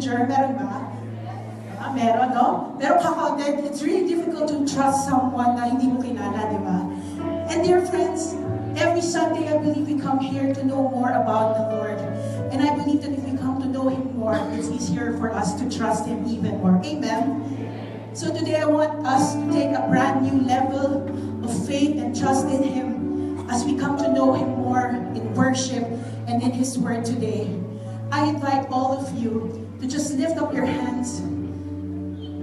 stranger? Meron ba? Meron, no? Pero kakaunted, it's really difficult to trust someone na hindi mo kilala, di ba? And dear friends, every Sunday I believe we come here to know more about the Lord. And I believe that if we come to know Him more, it's easier for us to trust Him even more. Amen? So today I want us to take a brand new level of faith and trust in Him as we come to know Him more in worship and in His Word today. I invite all of you to just lift up your hands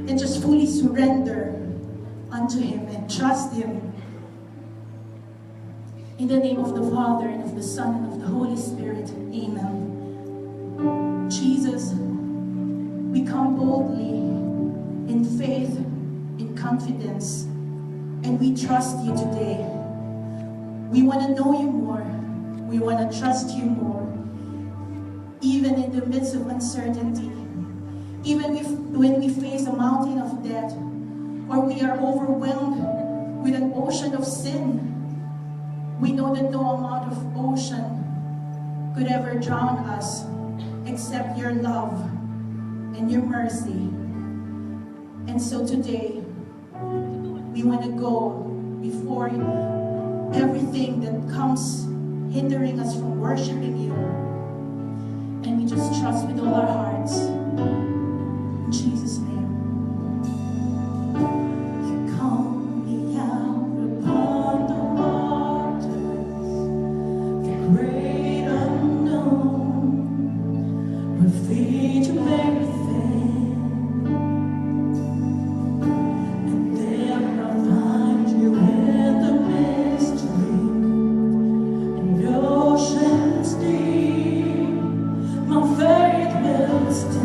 and just fully surrender unto Him and trust Him. In the name of the Father, and of the Son, and of the Holy Spirit. Amen. Jesus, we come boldly in faith, in confidence, and we trust You today. We want to know You more. We want to trust You more. Even in the midst of uncertainty, even when we face a mountain of debt, or we are overwhelmed with an ocean of sin, we know that no amount of ocean could ever drown us except Your love and Your mercy. And so today, we want to go before everything that comes hindering us from worshiping You. And we just trust with all our hearts. In Jesus' name. You call me out upon the waters, the great unknown, with feet of everything. And there I'll find You in the mystery, and oceans deep, my faith will stand.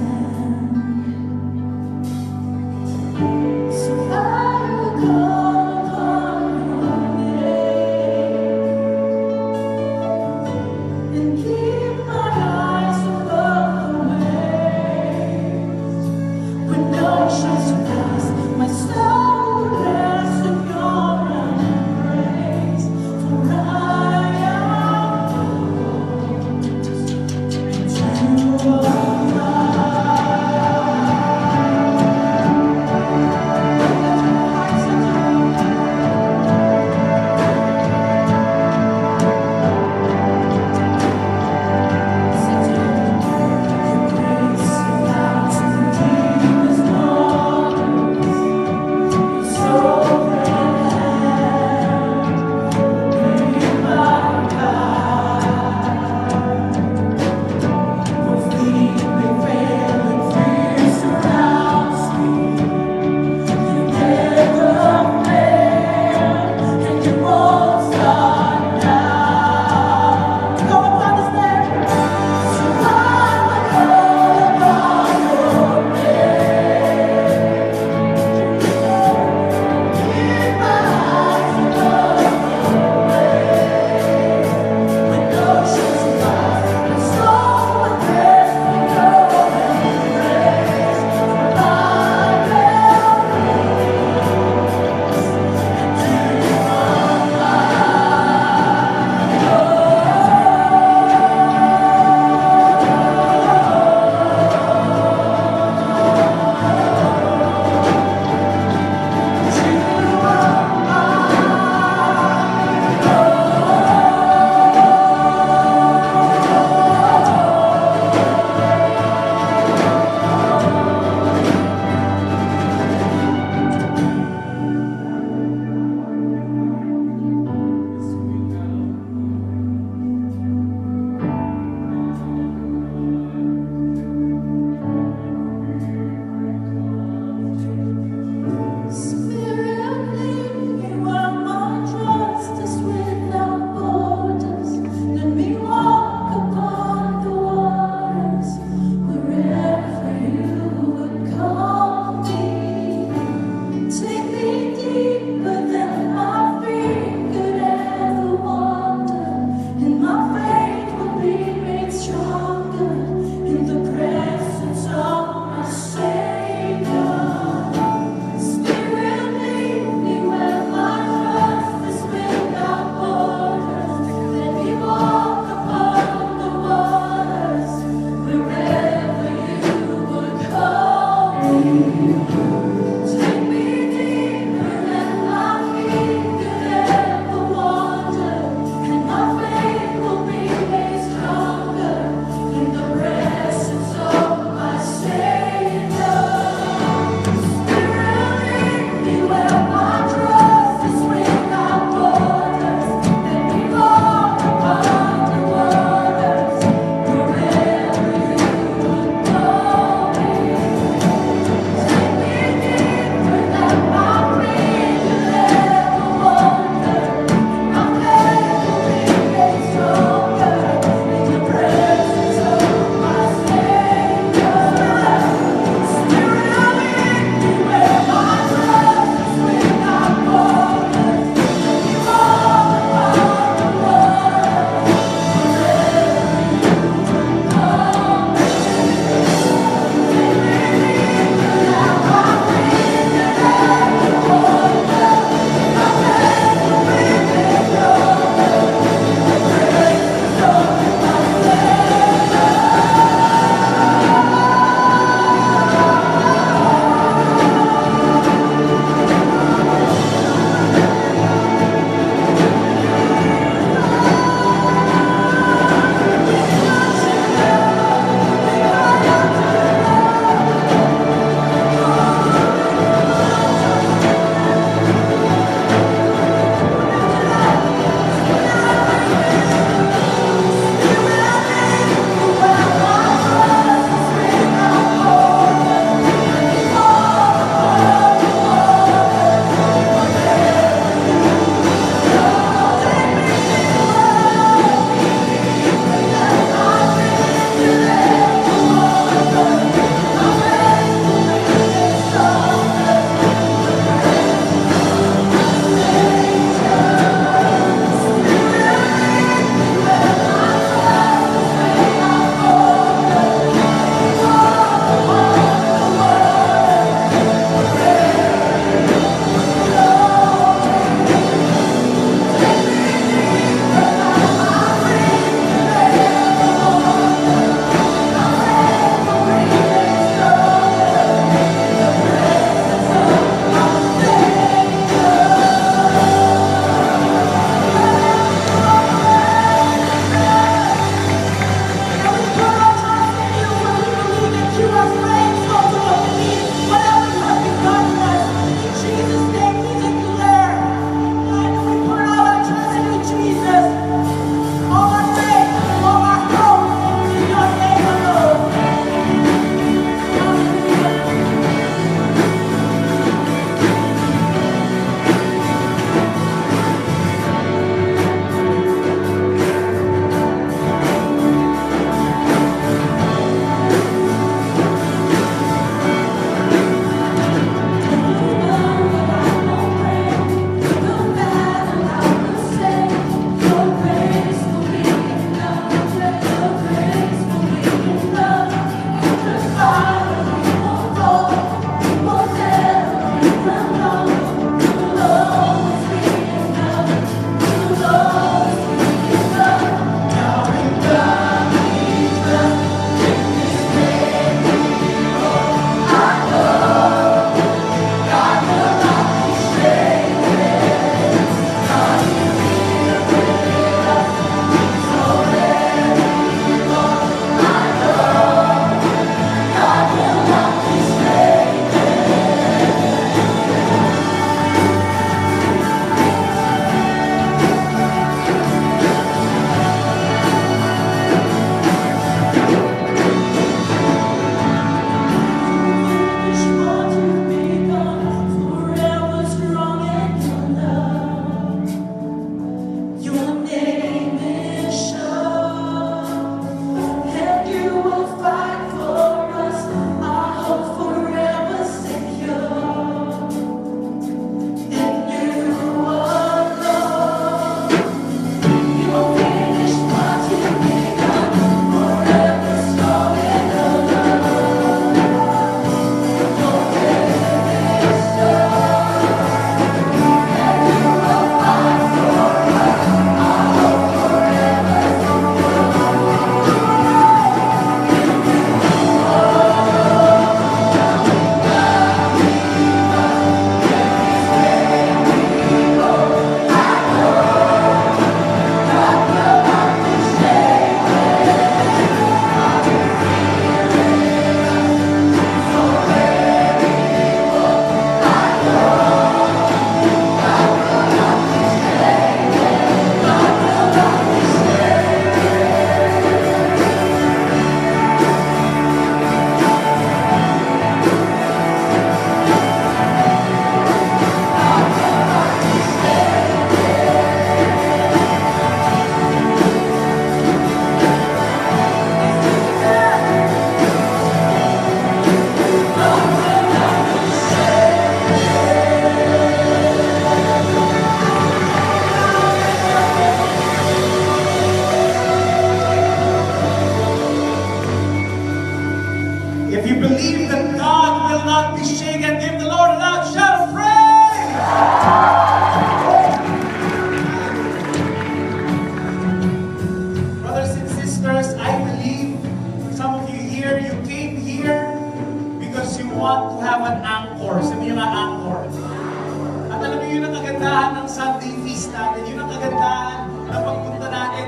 kagandahan ng Sunday feast natin. Yun ang kagandahan na pagpunta natin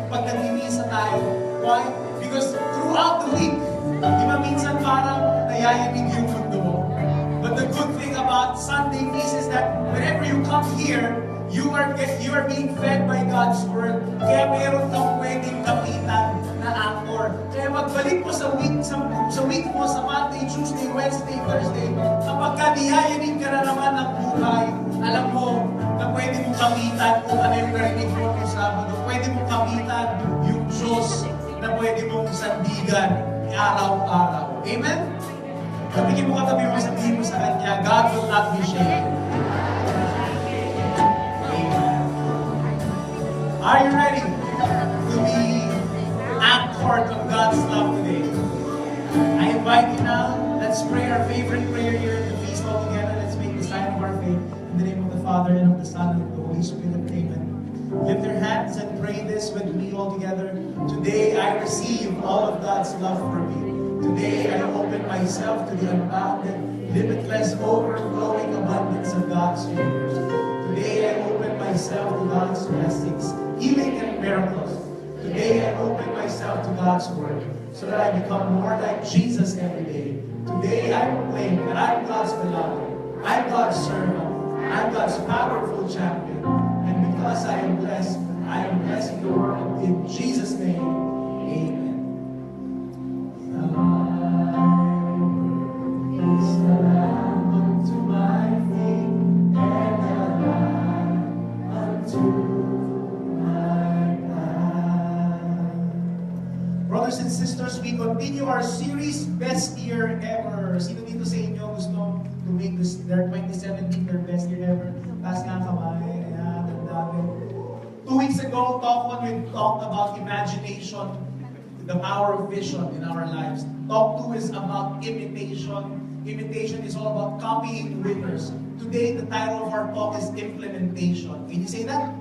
pag nagmimisa tayo. Why? Because throughout the week, di ba minsan parang nayayanig yung mundo mo? But the good thing about Sunday feast is that whenever you come here, you are being fed by God's Word. Kaya meron kang pwedeng kapitan na anchor. Kaya magbalik mo sa week mo, sa Monday, Tuesday, Wednesday, Thursday, kapag niyayanig ka na naman ng buhay, alam mo na pwede mong kapitan kung ano yung narinig mo ng Sabado. Pwede mong kapitan yung Diyos na pwede mong sandigan araw-araw. Amen? Kapigin mo katabi mo, sabihin mo sa Kanya, God will not be shaken. Are you ready to be anchored of God's love today? I invite you now. Let's pray our favorite prayer here at the feast all together. Let's make the sign of our faith in the name of the Father and of the Son and of the Holy Spirit. Amen. Lift your hands and pray this with me all together. Today I receive all of God's love for me. Today I open myself to the unbounded, limitless, overflowing abundance of God's favors. Today I open myself to God's blessings, healing and miracles. Today I open myself to God's Word so that I become more like Jesus every day. Today I proclaim that I'm God's beloved, I'm God's servant, I'm God's powerful champion. And because I am blessing the world in Jesus' name. Amen. Brothers and sisters, we continue our series, Best Year Ever. Sino dito sa inyo gusto to make this their 2017 their best year ever? Taas nga ang kamay. Ayan, ang dami. 2 weeks ago, we talked about imagination, the power of vision in our lives. Talk 2 is about imitation. Imitation is all about copying winners. Today, the title of our talk is implementation. Can you say that?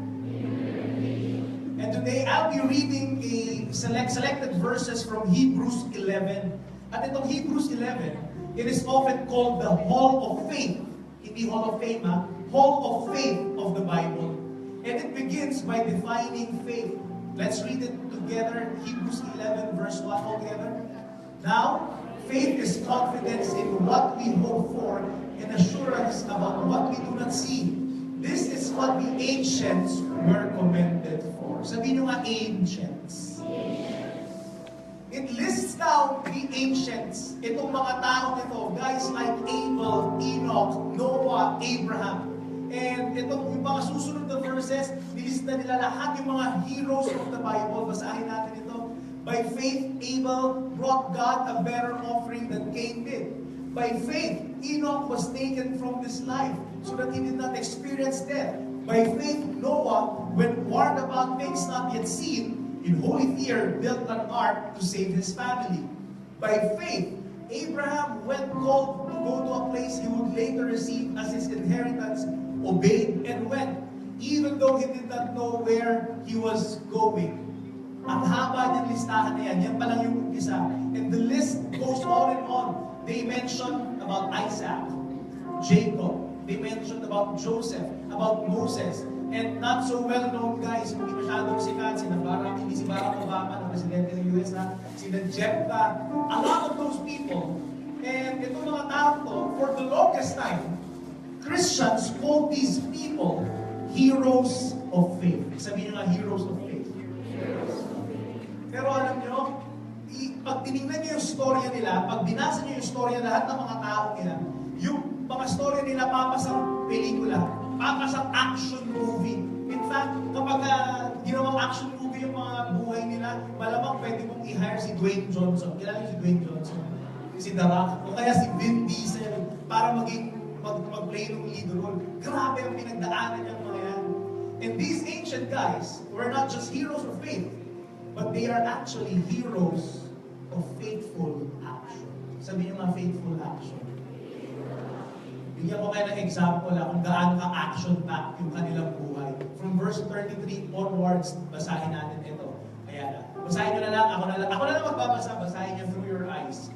And today, I'll be reading selected verses from Hebrews 11. At itong Hebrews 11, it is often called the Hall of Faith. Hindi Hall of Fame, ha? Hall of Faith of the Bible. And it begins by defining faith. Let's read it together. Hebrews 11 verse 1 all together. Now, faith is confidence in what we hope for and assurance about what we do not see. This is what the ancients were commended for. Sabihin nyo nga, ancients. It lists down the ancients. Itong mga taong ito, guys like Abel, Enoch, Noah, Abraham. And itong yung mga susunod na verses, nilista nila lahat yung mga heroes of the Bible. Basahin natin ito. By faith, Abel brought God a better offering than Cain did. By faith, Enoch was taken from this life so that he did not experience death. By faith, Noah, when warned about things not yet seen, in holy fear built an ark to save his family. By faith, Abraham, when called to go to a place he would later receive as his inheritance, obeyed and went, even though he did not know where he was going. Ang haba niyang listahan na yan. Yan pa lang yung umpisa. And the list goes on and on. They mentioned about Isaac, Jacob. They mentioned about Joseph, about Moses. And not so well-known guys, hindi masyadong sikat, hindi si Barack Obama na presidente ng US, sina Jephthah. A lot of those people. And itong mga tao to, for the longest time, Christians call these people heroes of faith. Sabihin nyo nga, heroes of faith. Pero alam nyo, pag tinignan nyo yung storya nila, pag binasa nyo yung storya lahat ng mga tao nila, yung mga storya nila papasang pelikula, papasang action movie. In fact, kapag ginawang action movie yung mga buhay nila, malamang pwede mong i-hire si Dwayne Johnson. Kilala niyo si Dwayne Johnson? Si The Rock. O kaya si Vin Diesel para mag-play ng lead role. Grabe ang pinagdaanan niyang mga yan. And these ancient guys were not just heroes of faith, but they are actually heroes of faithful action. Sabihin nyo nga, faithful action. Bigyan ko kayo ng example kung gaano ka-action-packed yung kanilang buhay. From verse 33 onwards, basahin natin ito. Ayan na. Basahin nyo na lang. Ako na lang magbabasa. Basahin nyo through your eyes.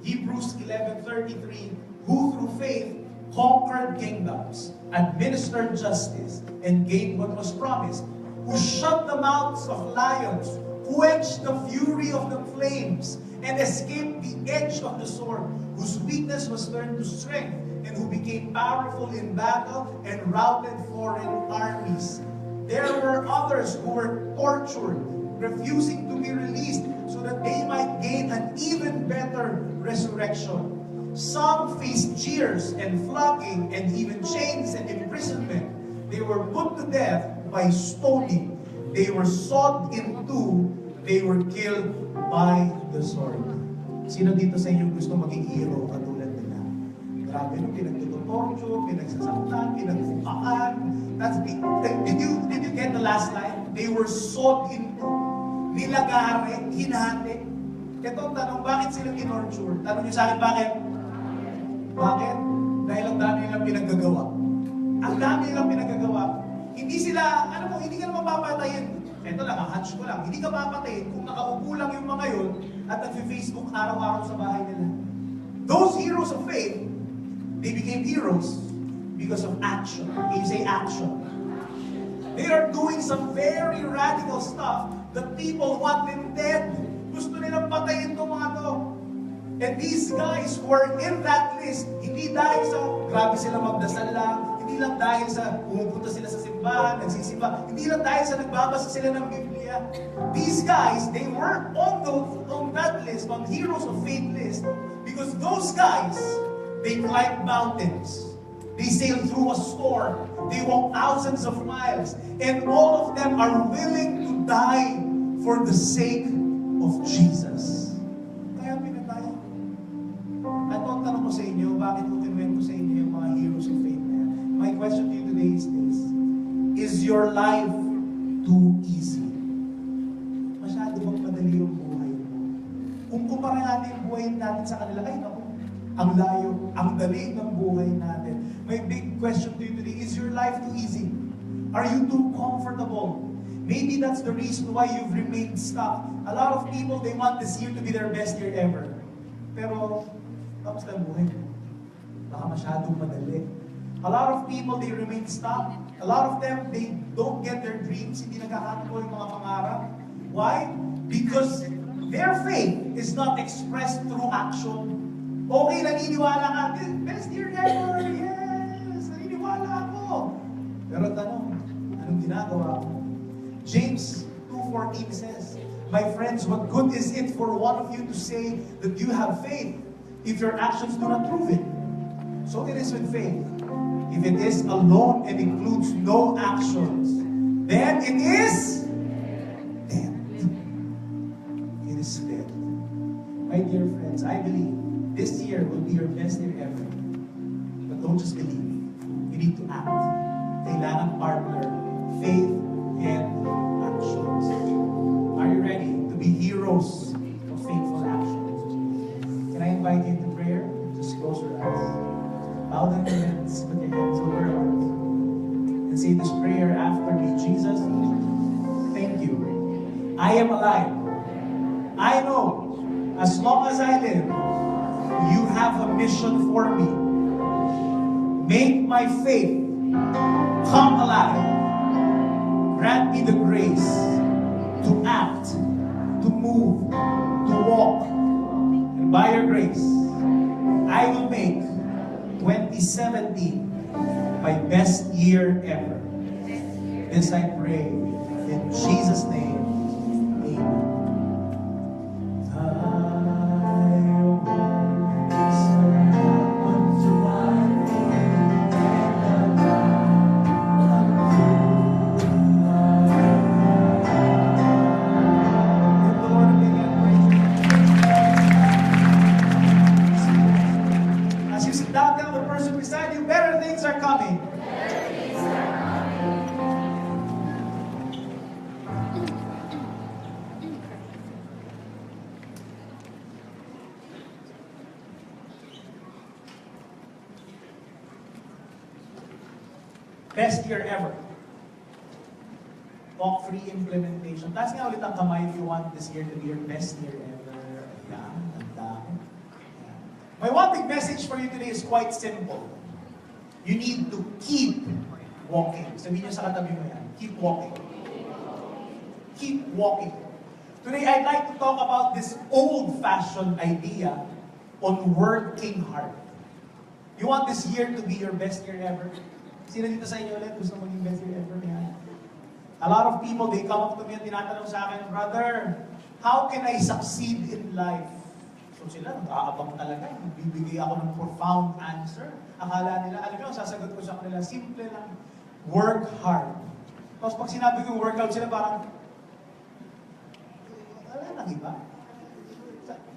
Hebrews 11:33, who through faith conquered kingdoms, administered justice, and gained what was promised, who shut the mouths of lions, quenched the fury of the flames, and escaped the edge of the sword, whose weakness was turned to strength, and who became powerful in battle and routed foreign armies. There were others who were tortured, refusing to be released so that they might gain an even better resurrection. Some faced jeers and flogging and even chains and imprisonment. They were put to death by stoning. They were sawed in two. They were killed by the sword. Sino dito sa inyo gusto maging hero katulad nila? Grabe no, pinagtutorture, pinagsasaktan, pinagfukaan. Did you get the last line? They were sawed in two. Nilagari, hinati. Ito ang tanong, bakit sila tinorture? Tanong niyo sa akin, bakit? Bakit? Dahil ang dami nilang pinaggagawa. Ang dami nilang pinaggagawa. Hindi sila, hindi ka naman papatayin. Ito lang, hunch ko lang. Hindi ka papatayin kung nakaupo lang yung mga yun at nag-Facebook araw-araw sa bahay nila. Those heroes of faith, they became heroes because of action. Can you say action? They are doing some very radical stuff that people want them dead. Gusto nilang patayin itong mga to. And these guys who are in that list, hindi dahil sa grabe sila magdasal lang, hindi lang dahil sa pumupunta sila sa simbahan, nagsisimba, hindi lang dahil sa nagbabasa sila ng Biblia. These guys, they were on that list, on heroes of faith list, because those guys, they climbed mountains. They sailed through a storm. They walked thousands of miles. And all of them are willing to die for the sake of Jesus. Kaya pinatay. At ang tanong ko sa inyo, bakit ko kinuwento sa inyo yung mga heroes of faith na yan? My question to you today is this: is your life too easy? Masyado bang madali yung buhay mo? Kung kumpara natin yung buhay natin sa kanila, ay naku, ang layo, ang dali ng buhay natin. My big question to you today, is your life too easy? Are you too comfortable? Maybe that's the reason why you've remained stuck. A lot of people, they want this year to be their best year ever. Pero, kamusta ang buhay mo? Baka masyadong madali. A lot of people, they remain stuck. A lot of them, they don't get their dreams. Hindi nagkakatuloy yung mga pangarap. Why? Because their faith is not expressed through action. Okay, naniniwala ka, best year ever, yes, naniniwala ako. Pero tanong, anong ginagawa mo? James 2:14 says, my friends, what good is it for one of you to say that you have faith if your actions do not prove it? So it is with faith. If it is alone and includes no actions, then it is dead. It is dead. My dear friends, I believe this year will be your best year ever. But don't just believe. You need to act. Kailangan partner, faith and actions. Are you ready to be heroes of faithful actions? Can I invite you to prayer? Just close your eyes. Bow down your heads, put your hands over your heart, and say this prayer after me. Jesus, thank you. I am alive. I know as long as I live, you have a mission for me. Make my faith come alive. Grant me the grace to act, to move, to walk. And by your grace, I will make 2017 my best year ever. This I pray in Jesus' name. Amen. Best year ever. Talk free implementation. Taas nga ulit ang kamay if you want this year to be your best year ever. Ayan, ang dami. My one big message for you today is quite simple. You need to keep walking. Sabihin niyo sa katabi mo yan, keep walking. Keep walking. Today, I'd like to talk about this old-fashioned idea on working hard. You want this year to be your best year ever? Sino dito sa inyo ulit gusto maging best year ever? Yan. A lot of people, they come up to me at tinatanong sa akin, Brother, how can I succeed in life? So sila, nag-aabang talaga. Bibigay ako ng profound answer. Akala nila, alam mo, sasagot ko sa kanila, simple lang. Work hard. Tapos pag sinabi ko workout, sila parang, wala nang iba.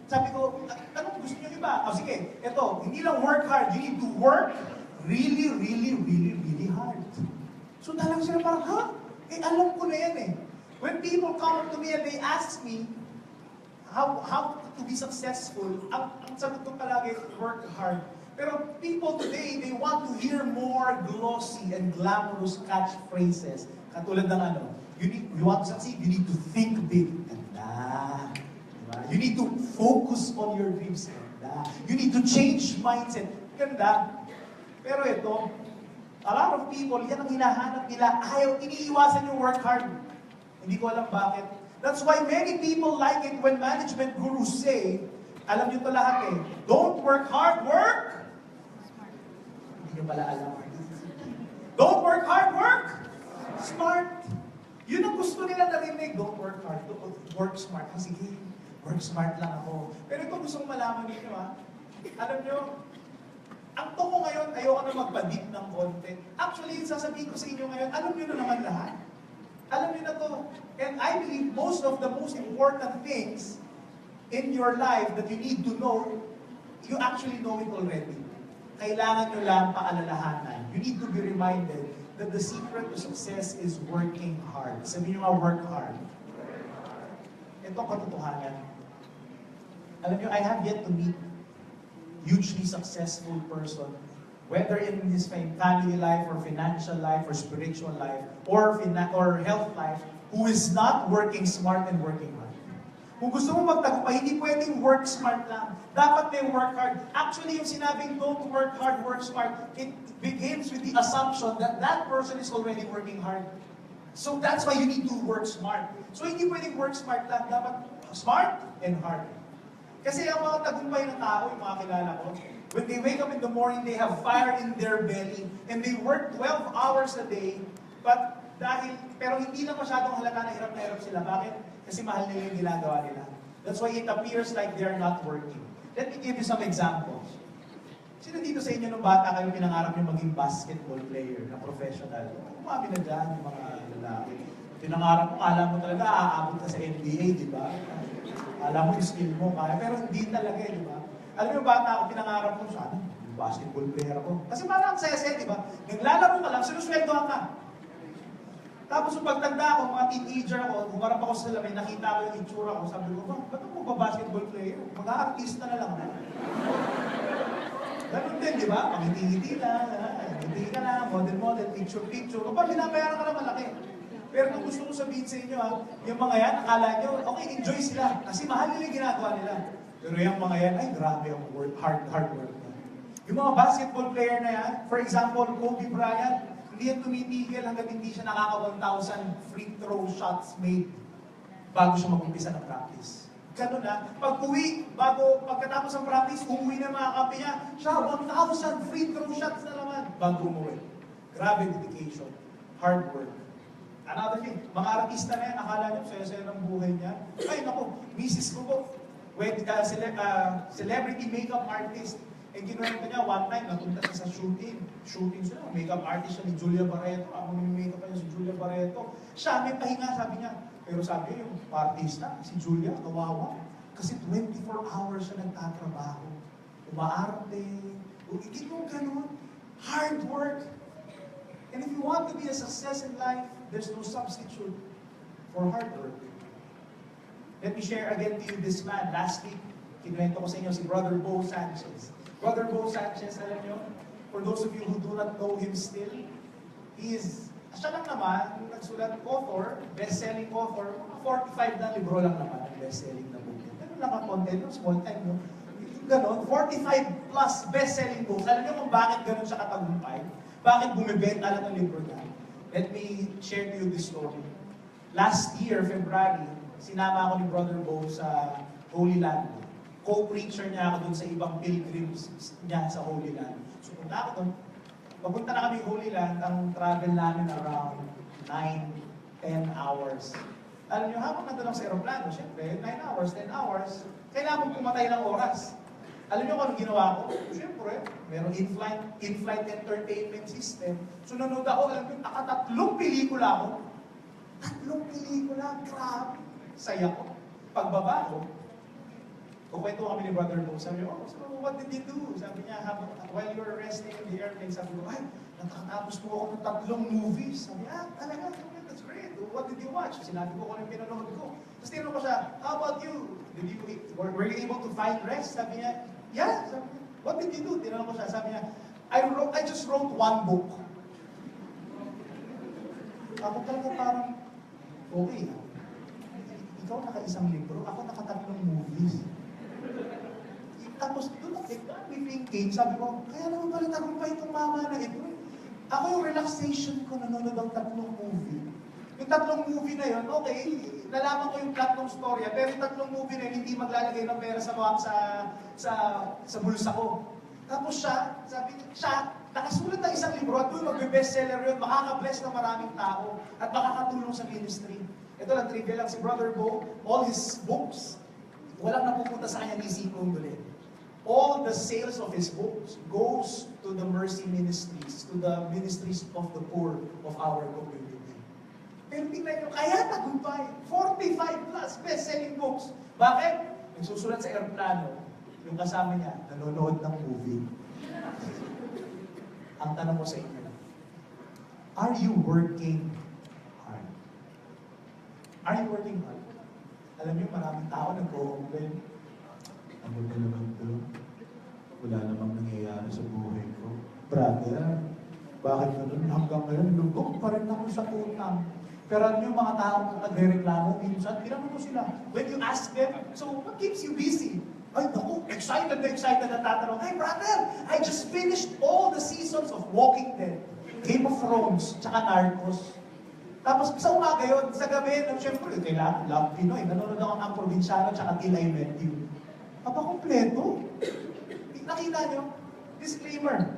Sabi ko, anong gusto niyo iba? O sige, eto, hindi lang work hard, you need to work really, really, really, really hard. So talagang sila parang, ha? Eh, alam ko na yan eh. When people come up to me and they ask me, how to be successful, ang sagot ko palagi, work hard. Pero people today, they want to hear more glossy and glamorous catchphrases. Katulad ng ano, you want to succeed, you need to think big. Ganda. Diba? You need to focus on your dreams. Ganda. You need to change mindset. Ganda. Pero ito, a lot of people, yan ang hinahanap nila. Ayaw, iniiwasan yung work hard. Hindi ko alam bakit. That's why many people like it when management gurus say, alam niyo to lahat eh, don't work hard, work! Hindi niyo pala alam. Don't work hard, work! Smart! Yun ang gusto nila narinig. Don't work hard, work smart. Sige, work smart lang ako. Pero ito gusto kong malaman ninyo ha. Alam niyo, ang toko ngayon, ayoko na magpa-deep ng content. Actually, sasabihin ko sa inyo ngayon, alam niyo na naman lahat. Alam niyo na to. And I believe most of the most important things in your life that you need to know, you actually know it already. Kailangan nyo lang paalalahanan. You need to be reminded that the secret to success is working hard. Sabihin nyo nga, work hard. Ito katotohanan. Alam niyo, I have yet to meet hugely successful person, whether in his family life or financial life or spiritual life or health life, who is not working smart and working hard. Kung gusto mo magtagumpay, hindi pwedeng work smart lang. Dapat may work hard. Actually, yung sinabing don't work hard, work smart, it begins with the assumption that that person is already working hard. So that's why you need to work smart. So hindi pwedeng work smart lang. Dapat smart and hard. Kasi ang mga tagumpay ng tao, yung mga kilala ko, when they wake up in the morning, they have fire in their belly, and they work 12 hours a day, pero hindi lang masyadong halata na hirap sila. Bakit? Kasi mahal nila yung ginagawa nila. That's why it appears like they're not working. Let me give you some examples. Sino dito sa inyo nung bata kayo pinangarap nyo maging basketball player na professional? Umami na dyan yung mga lalaki. Pinangarap mo, alam mo talaga, aabot ka sa NBA, di ba? Alam mo yung skill mo, kaya, pero hindi talaga, di ba? Alam mo yung bata ako, pinangarap ko, sana, basketball player ako. Kasi parang ang saya-saya, di ba? Naglalaro ka lang, sinusweldohan ka. Tapos yung pagtanda ako, mga teenager ako, humarap ako sa salamin, nakita ko yung itsura ko, sabi ko, ba't ako ba-basketball player? Mag-aartista na lang. Ganun din, di ba? Pangiti-ngiti lang, ngiti ka lang, model-model, picture-picture. Kapag binabayaran ka na malaki. Pero kung gusto ko sabihin sa inyo, yung mga yan, akala nyo, okay, enjoy sila. Kasi mahal nila yung ginagawa nila. Pero yung mga yan, ay grabe ang hard work na. Yung mga basketball player na yan, for example, Kobe Bryant, hindi yan tumitigil hanggang hindi siya nakaka 1,000 free throw shots made bago siya mag-umpisa ng practice. Ganun na. Pagkatapos ng practice, umuwi na mga kampi niya, siya 1,000 free throw shots na naman bago umuwi. Grabe dedication. Hard work. Another thing, mga artista na yan, akala niyo, saya-saya ng buhay niya. Ay, naku, misis ko po, celebrity makeup artist. Eh, kinuwento niya, one time, napunta siya sa shooting. Shooting siya, makeup artist siya ni Julia Barreto. Ako may-makeup niya si Julia Barreto. Siya, may pahinga, sabi niya. Pero sabi niya, yung artista, si Julia, kawawa. Kasi 24 hours siya nagtatrabaho. Umaarte. Hindi mo ganun. Hard work. And if you want to be a success in life, there's no substitute for hard work. Let me share again to you this man. Last week, kinuwento ko sa inyo si Brother Bo Sanchez. Brother Bo Sanchez, alam nyo, for those of you who do not know him still, siya lang naman, nagsulat author, best-selling author, 45 na libro lang naman ang best-selling na book. Ganun lang ang content, no? Small time, no? Ganon, 45 plus best-selling books. Alam nyo kung bakit ganon siya katagumpay? Bakit bumibenta lang ng libro niya? Let me share to you this story. Last year, February, sinama ako ni Brother Bo sa Holy Land. Co-preacher niya ako dun sa ibang pilgrims niya sa Holy Land. So punta ako dun. Papunta na kami Holy Land, ang travel namin around 9-10 hours. Alam niyo, habang nandun lang sa aeroplano, syempre, 9 hours, 10 hours, kailangan pumatay ng oras. Alam niyo kung anong ginawa ko? Siyempre, merong in-flight entertainment system. So nanood ako, alam niyo, nakatatlong pelikula ako. Tatlong pelikula, grabe. Saya ko. Pagbaba ko, kukwento kami ni Brother Bo. Sabi niya, so what did you do? Sabi niya, while you were resting in the airplane, sabi ko, ay, nakatapos po ako ng tatlong movies. Sabi niya, talaga, that's great. What did you watch? Sinabi ko kung ano yung pinanood ko. Tapos tinanong ko siya, how about you? Were you able to find rest? Sabi niya, yeah. Sabi niya, what did you do? Tinanong ko siya, sabi niya, I just wrote one book. Ako talaga parang, okay, ikaw naka-isang libro, ako naka-tatlong movies. Tapos doon, got me thinking, sabi ko, kaya naman pala tagumpay itong mama na ito. Ako yung relaxation ko, nanonood ng tatlong movie. Yung tatlong movie na yun, okay, nalaman ko yung plot ng storya, pero yung tatlong movie na yun, hindi maglalagay ng pera sa bulsa ko. Tapos siya, sabi niya, nakasulat ng isang libro at doon magbe-bestseller yun, makaka-bless ng maraming tao at makakatulong sa ministry. Ito lang, trivia lang, si Brother Bo, all his books, walang napupunta sa kanya ni Zikong Dole. All the sales of his books goes to the mercy ministries, to the ministries of the poor of our community. Pero tingnan nyo, kaya tagumpay. 45 plus best-selling books. Bakit? Nagsusulat sa aeroplano, yung kasama niya, nanonood ng movie. Ang tanong ko sa inyo, are you working hard? Are you working hard? Alam niyo, maraming tao nag-complain. Ano ba naman ito? Wala namang nangyayari sa buhay ko. Brother, bakit ganun? Hanggang ngayon, lugok pa rin ako sa utang. Pero ano yung mga tao nagre-reklamo, minsan, tinanong mo sila. When you ask them, so what keeps you busy? Ay, naku, excited na tatanong, hey brother, I just finished all the seasons of Walking Dead, Game of Thrones, tsaka Narcos. Tapos sa umaga yun, sa gabi, siyempre, kailangan, love Pinoy, nanonood ako ng Provinciano, tsaka Till I Met You. Kompleto. Nakita nyo? Disclaimer.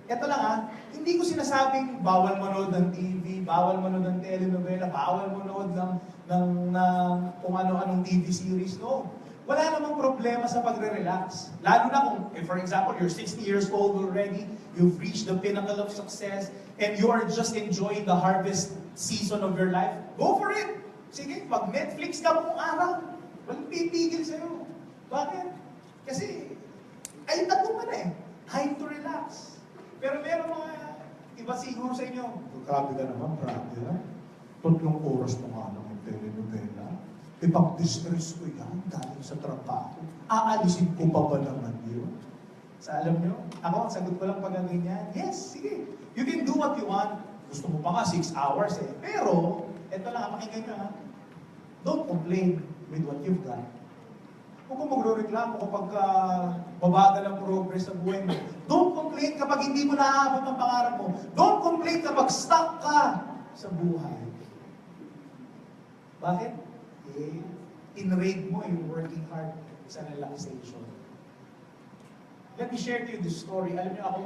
Ito lang hindi ko sinasabing bawal manood ng TV, bawal manood ng telenovela, bawal manood ng kung ano-anong TV series. No. Wala namang problema sa pagre-relax. Lalo na kung, for example, you're 60 years old already, you've reached the pinnacle of success, and you are just enjoying the harvest season of your life, go for it! Sige, pag Netflix ka buong araw, walang pipigil sa'yo. Bakit? Kasi, ay ano ka na time to relax. Pero meron mga iba siguro sa inyo, grabe ka naman, grabe ha? 3 oras pa nga lang yung telenovela. Ipag-distress ko yan, galing sa trabaho. Aalisin ko pa ba naman yun? Sa alam nyo, ako, ang sagot ko lang pag ganyan, yes, sige. You can do what you want. Gusto mo pa nga 6 hours Pero, eto lang, pakinggan nyo don't complain with what you've got. Huwag kong magro-reklamo kapag babagal ang progress sa buhay mo. Don't complain kapag hindi mo naaabot ang pangarap mo. Don't complain kapag stuck ka sa buhay. Bakit? In-raid mo yung working hard sa relaxation. Let me share to you this story. Alam niyo ako,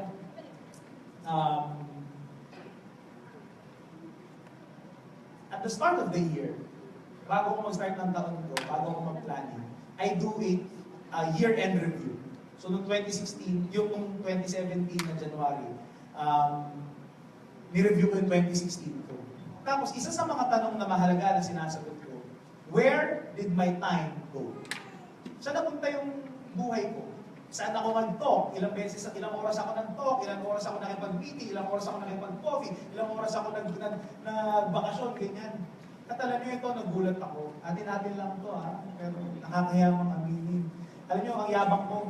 at the start of the year, bago ko mag-start ng taon ko, bago ko mag-planning, I do a year-end review. So, noong 2016, yung 2017 na January, ni-review ko yung 2016 ko. Tapos, isa sa mga tanong na mahalaga na sinasagot ko, where did my time go? Saan napunta yung buhay ko? Saan ako mag-talk? Ilang oras ako nag-talk? Ilang oras ako nakipag-meeting? Ilang oras ako nakipag-coffee? Ilang oras ako nag-bakasyon? Ganyan. At alam niyo ito, nagulat ako. Atin-atin lang ito pero nakakayamang aminin. Alam niyo, ang yabang ko,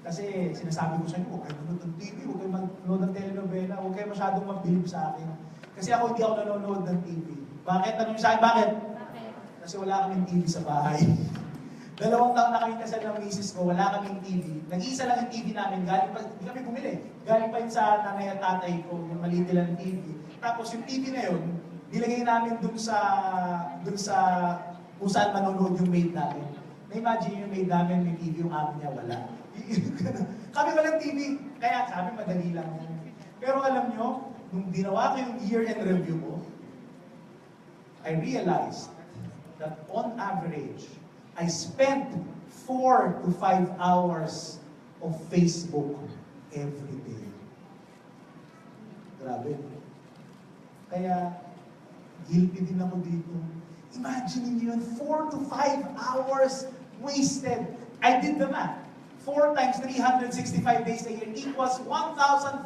kasi sinasabi ko sa inyo, huwag kayo manood ng TV, huwag kayo manood ng telenovela, huwag kayo masyadong mabilib sa akin. Kasi ako hindi ako nanonood ng TV. Bakit? Tanong niyo sa akin, bakit? Kasi wala kaming TV sa bahay. 2 taon na kami kasal ng misis ko, wala kaming TV. Nag-iisa lang yung TV namin, galing pa, hindi kami bumili. Galing pa yun sa nanay at tatay ko, yung maliit lang TV. Tapos yung TV na yun, nilagay namin dun sa kung saan manonood yung maid namin. Na-imagine yung maid namin, may TV yung amin niya, wala. Kami walang TV, kaya sabi madali lang. Pero alam nyo, nung ginawa ko yung year-end review ko, I realized that on average, I spent 4 to 5 hours of Facebook every day. Grabe. Kaya, guilty din ako dito. Imagine niyo yun, 4 to 5 hours wasted. I did the math. 4 times 365 days a year equals 1,460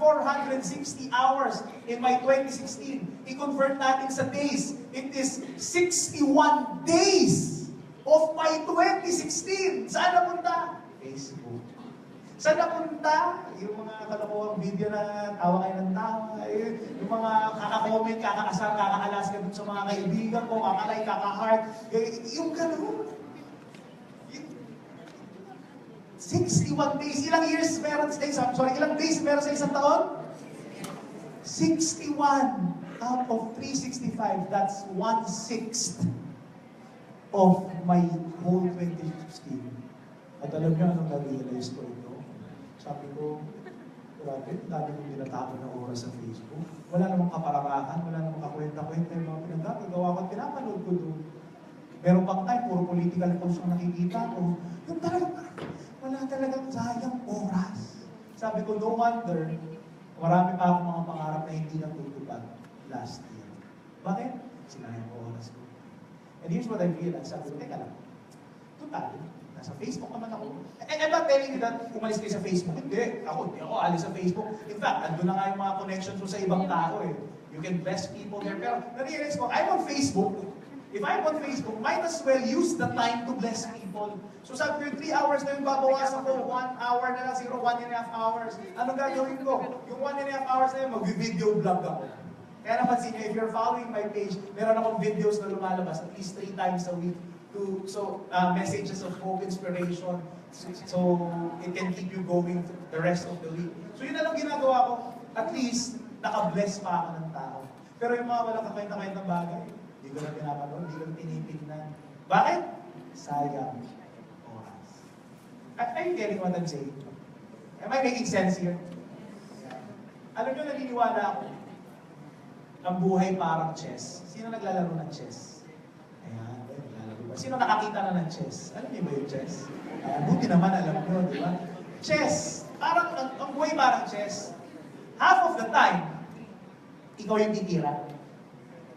hours in my 2016. I-convert natin sa days. It is 61 days of my 2016. Saan napunta? Facebook. Saan napunta? Yung mga kalokohang video na tawa kayo ng tawa. Yung mga kaka-comment, kaka-asar, kaka-alas ka dun sa mga kaibigan ko, kaka-like, kaka-heart. Yung gano'n. 61 days. Ilang years meron sa ilang days meron sa isang taon? 61 out of 365. That's 1/6 of my whole 2016. At alam niyo anong na-realize ko ito? Sabi ko, grabe, dami kong tinatapon ng oras sa Facebook. Wala namang kapararakan, wala namang kakwenta-kwenta yung mga pinagagawa ko at pinapanood ko doon. Meron pang time, puro political posts ang nakikita ko. Yung talagang, wala talagang sayang oras. Sabi ko, no wonder, marami pa akong mga pangarap na hindi natutupad last year. Bakit? Sinayang ko oras ko. And here's what I realized. Sabi ko, teka lang, total, nasa Facebook naman ako. And I'm not telling you that umalis kayo sa Facebook. Hindi ako alis sa Facebook. In fact, andun na nga yung mga connections ko sa ibang tao eh. You can bless people there. Pero na-realize ko, I'm on Facebook. If I'm on Facebook, might as well use the time to bless people. So sabi ko, yung 3 hours na yung babawasan ko, 1 hour na lang, 1.5 hours. Anong gagawin ko? Yung 1.5 hours na yun, mag-video vlog ako. Kaya napansin nyo, if you're following my page, meron akong videos na lumalabas at least 3 times a week. Messages of hope, inspiration, so it can keep you going the rest of the week. So yun na lang ginagawa ko. At least, naka-bless pa ako ng tao. Pero yung mga walang kakayta-kayta ng bagay, hindi ko na pinapanood, hindi ko na tinitignan. Bakit? Sayang oras. Are you getting what I'm saying? Am I making sense here? Alam nyo, naniniwala ako, ang buhay parang chess. Sino naglalaro ng chess? Ayan, naglalaro ba? Sino nakakita na ng chess? Alam niyo ba yung chess? Buti naman alam nyo, di ba? Chess. Parang, ang buhay parang chess. Half of the time, ikaw yung titira.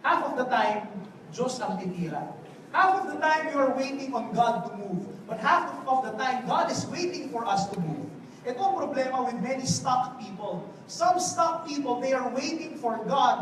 Half of the time, Diyos ang titira. Half of the time, you are waiting on God to move. But half of the time, God is waiting for us to move. Ito ang problema with many stuck people. Some stuck people, they are waiting for God